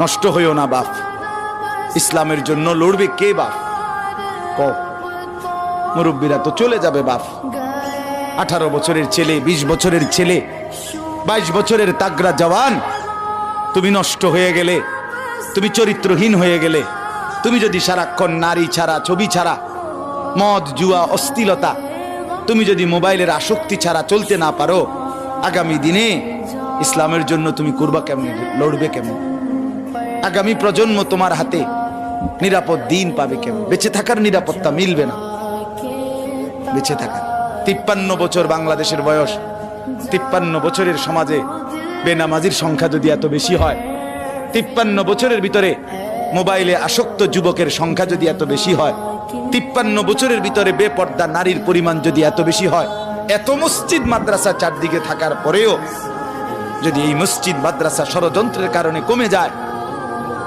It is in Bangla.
নষ্ট হইও না বাপ। ইসলামের জন্য লড়বে কে বাপ? ক মুরব্বীরা তো চলে যাবে বাপ। 18 বছরের ছেলে, 20 বছরের ছেলে, 22 বছরের তাগড়া জওয়ান, তুমি নষ্ট হয়ে গেলে, তুমি চরিত্রহীন হয়ে গেলে, তুমি যদি সারাক্ষণ নারী ছাড়া, ছবি ছাড়া, মদ জুয়া অশ্লীলতা, তুমি যদি মোবাইলের আসক্তি ছাড়া চলতে না পারো, আগামী দিনে ইসলামের জন্য তুমি করবা কেমনে, লড়বে কেমন? আগামী প্রজন্ম তোমার হাতে নিরাপদ দিন পাবে কেমন? বেঁচে থাকার নিরাপত্তা মিলবে না। বেঁচে থাকার 53 বছর বাংলাদেশের বয়স, 53 বছরের সমাজে বেনামাজির সংখ্যা যদি এত বেশি হয়, 53 বছরের ভিতরে মোবাইলে আসক্ত যুবকের সংখ্যা যদি এত বেশি হয়, 53 বছরের ভিতরে বেপর্দা নারীর পরিমাণ যদি এত বেশি হয়, এত মসজিদ মাদ্রাসা চারদিকে থাকার পরেও যদি এই মসজিদ মাদ্রাসা ষড়যন্ত্রের কারণে কমে যায়,